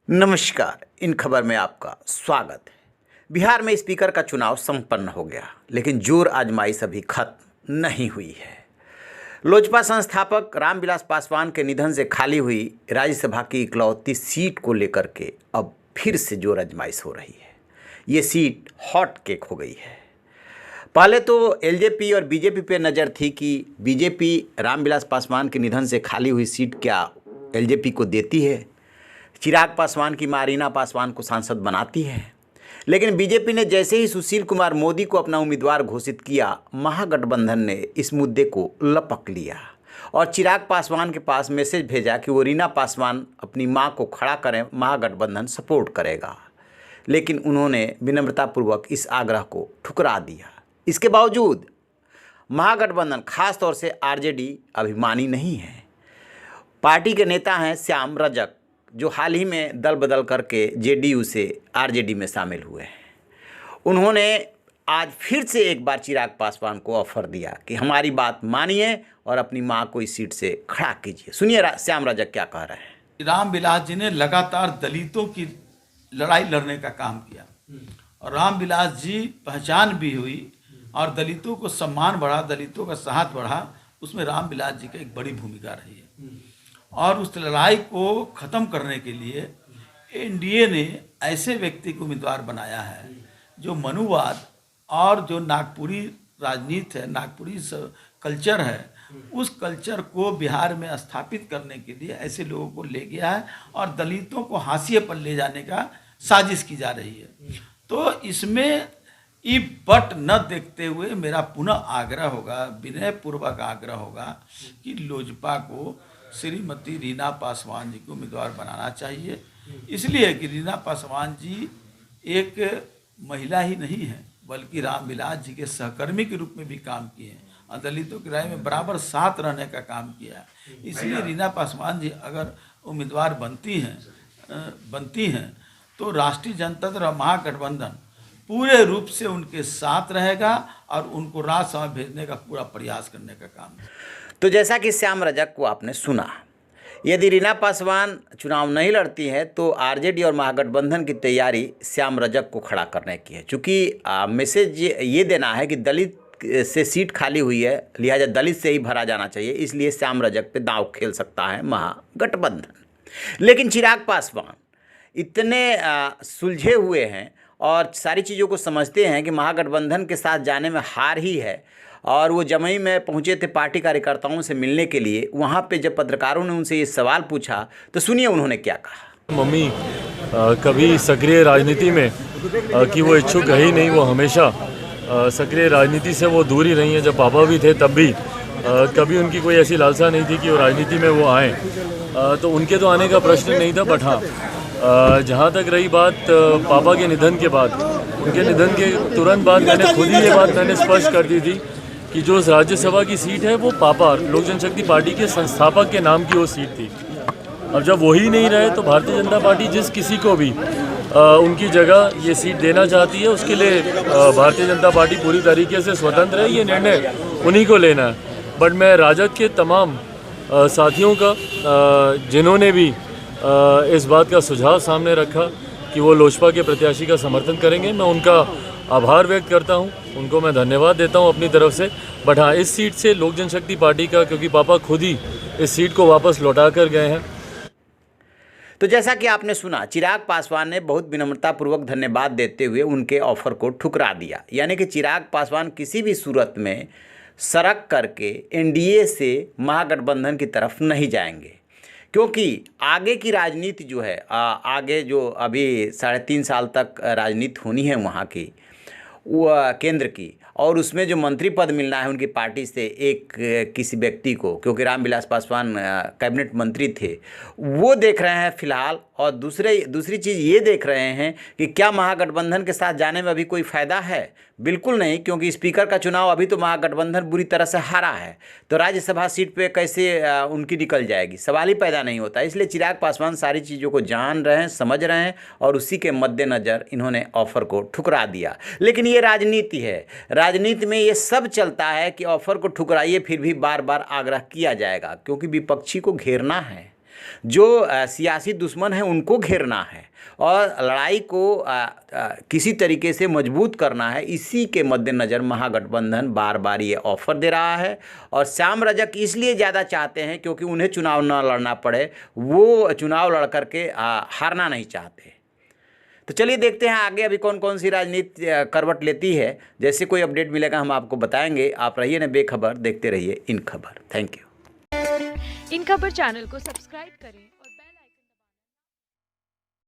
नमस्कार। इन खबर में आपका स्वागत है। बिहार में स्पीकर का चुनाव संपन्न हो गया, लेकिन जोर आजमाइश अभी खत्म नहीं हुई है। लोजपा संस्थापक रामविलास पासवान के निधन से खाली हुई राज्यसभा की इकलौती सीट को लेकर के अब फिर से जोर आजमाइश हो रही है। ये सीट हॉट केक हो गई है। पहले तो एलजेपी और बीजेपी पे नज़र थी कि बीजेपी रामविलास पासवान के निधन से खाली हुई सीट क्या एलजेपी को देती है, चिराग पासवान की मां रीना पासवान को सांसद बनाती है। लेकिन बीजेपी ने जैसे ही सुशील कुमार मोदी को अपना उम्मीदवार घोषित किया, महागठबंधन ने इस मुद्दे को लपक लिया और चिराग पासवान के पास मैसेज भेजा कि वो रीना पासवान अपनी मां को खड़ा करें, महागठबंधन सपोर्ट करेगा। लेकिन उन्होंने विनम्रतापूर्वक इस आग्रह को ठुकरा दिया। इसके बावजूद महागठबंधन, खास तौर से आरजेडी, अभिमानी नहीं है। पार्टी के नेता हैं श्याम रजक, जो हाल ही में दल बदल करके जेडीयू से आरजेडी में शामिल हुए हैं। उन्होंने आज फिर से एक बार चिराग पासवान को ऑफर दिया कि हमारी बात मानिए और अपनी मां को इस सीट से खड़ा कीजिए। सुनिए श्याम रजक क्या कह रहे हैं। रामविलास जी ने लगातार दलितों की लड़ाई लड़ने का काम किया और रामविलास जी पहचान भी हुई और दलितों को सम्मान बढ़ा, दलितों का साथ बढ़ा, उसमें रामविलास जी की एक बड़ी भूमिका रही है। और उस लड़ाई को ख़त्म करने के लिए एनडीए ने ऐसे व्यक्ति को उम्मीदवार बनाया है जो मनुवाद और जो नागपुरी राजनीति है, नागपुरी कल्चर है, उस कल्चर को बिहार में स्थापित करने के लिए ऐसे लोगों को ले गया है और दलितों को हाशिए पर ले जाने का साजिश की जा रही है। तो इसमें ये बट न देखते हुए मेरा पुनः आग्रह होगा, विनयपूर्वक आग्रह होगा कि लोजपा को श्रीमती रीना पासवान जी को उम्मीदवार बनाना चाहिए। इसलिए कि रीना पासवान जी एक महिला ही नहीं है, बल्कि रामविलास जी के सहकर्मी के रूप में भी काम किए हैं और दलितों की राय में बराबर साथ रहने का काम किया है। इसलिए रीना पासवान जी अगर उम्मीदवार बनती हैं तो राष्ट्रीय जनता दल और महागठबंधन पूरे रूप से उनके साथ रहेगा और उनको राज्यसभा भेजने का पूरा प्रयास करने का काम है। तो जैसा कि श्याम रजक को आपने सुना, यदि रीना पासवान चुनाव नहीं लड़ती है तो आरजेडी और महागठबंधन की तैयारी श्याम रजक को खड़ा करने की है। चूँकि मैसेज ये देना है कि दलित से सीट खाली हुई है, लिहाजा दलित से ही भरा जाना चाहिए, इसलिए श्याम रजक पे दांव खेल सकता है महागठबंधन। लेकिन चिराग पासवान इतने सुलझे हुए हैं और सारी चीज़ों को समझते हैं कि महागठबंधन के साथ जाने में हार ही है। और वो जमुई में पहुंचे थे पार्टी कार्यकर्ताओं से मिलने के लिए। वहां पे जब पत्रकारों ने उनसे ये सवाल पूछा तो सुनिए उन्होंने क्या कहा। मम्मी कभी सक्रिय राजनीति में कि वो इच्छुक है ही नहीं, वो हमेशा सक्रिय राजनीति से वो दूर ही रही हैं। जब पापा भी थे तब भी कभी उनकी कोई ऐसी लालसा नहीं थी कि वो राजनीति में वो आएँ, तो उनके तो आने का प्रश्न नहीं था। बट हाँ, जहाँ तक रही बात पापा के निधन के बाद, उनके निधन के तुरंत बाद मैंने खुद ही ये बात मैंने स्पष्ट कर दी थी कि जो राज्यसभा की सीट है वो पापा लोक जनशक्ति पार्टी के संस्थापक के नाम की वो सीट थी। अब जब वही नहीं रहे तो भारतीय जनता पार्टी जिस किसी को भी उनकी जगह ये सीट देना चाहती है, उसके लिए भारतीय जनता पार्टी पूरी तरीके से स्वतंत्र है। ये निर्णय उन्हीं को लेना है। बट मैं राजद के तमाम साथियों का, जिन्होंने भी इस बात का सुझाव सामने रखा कि वो लोजपा के प्रत्याशी का समर्थन करेंगे, मैं उनका आभार व्यक्त करता हूं, उनको मैं धन्यवाद देता हूं अपनी तरफ से। बट हाँ, इस सीट से लोक जनशक्ति पार्टी का, क्योंकि पापा खुद ही इस सीट को वापस लौटा कर गए हैं। तो जैसा कि आपने सुना, चिराग पासवान ने बहुत विनम्रतापूर्वक धन्यवाद देते हुए उनके ऑफर को ठुकरा दिया। यानी कि चिराग पासवान किसी भी सूरत में सरक करके एनडीए से महागठबंधन की तरफ नहीं जाएंगे, क्योंकि आगे की राजनीति जो है, आगे जो अभी 3.5 साल तक राजनीति होनी है वहाँ की, वो केंद्र की, और उसमें जो मंत्री पद मिलना है उनकी पार्टी से एक किसी व्यक्ति को, क्योंकि रामविलास पासवान कैबिनेट मंत्री थे, वो देख रहे हैं फिलहाल। और दूसरी चीज़ ये देख रहे हैं कि क्या महागठबंधन के साथ जाने में अभी कोई फ़ायदा है। बिल्कुल नहीं, क्योंकि स्पीकर का चुनाव अभी तो महागठबंधन बुरी तरह से हारा है, तो राज्यसभा सीट पे कैसे उनकी निकल जाएगी, सवाल ही पैदा नहीं होता। इसलिए चिराग पासवान सारी चीज़ों को जान रहे हैं, समझ रहे हैं और उसी के मद्देनज़र इन्होंने ऑफर को ठुकरा दिया। लेकिन ये राजनीति है, राजनीति में ये सब चलता है कि ऑफर को ठुकराइए, फिर भी बार बार आग्रह किया जाएगा, क्योंकि विपक्षी को घेरना है। जो सियासी दुश्मन हैं उनको घेरना है और लड़ाई को किसी तरीके से मजबूत करना है। इसी के मद्देनज़र महागठबंधन बार बार ये ऑफर दे रहा है और श्याम रजक इसलिए ज़्यादा चाहते हैं क्योंकि उन्हें चुनाव न लड़ना पड़े, वो चुनाव लड़ करके हारना नहीं चाहते। तो चलिए देखते हैं आगे अभी कौन कौन सी राजनीति करवट लेती है। जैसे कोई अपडेट मिलेगा हम आपको बताएंगे। आप रहिए ना बेखबर, देखते रहिए इन खबर। Thank you. इन खबर चैनल को सब्सक्राइब करें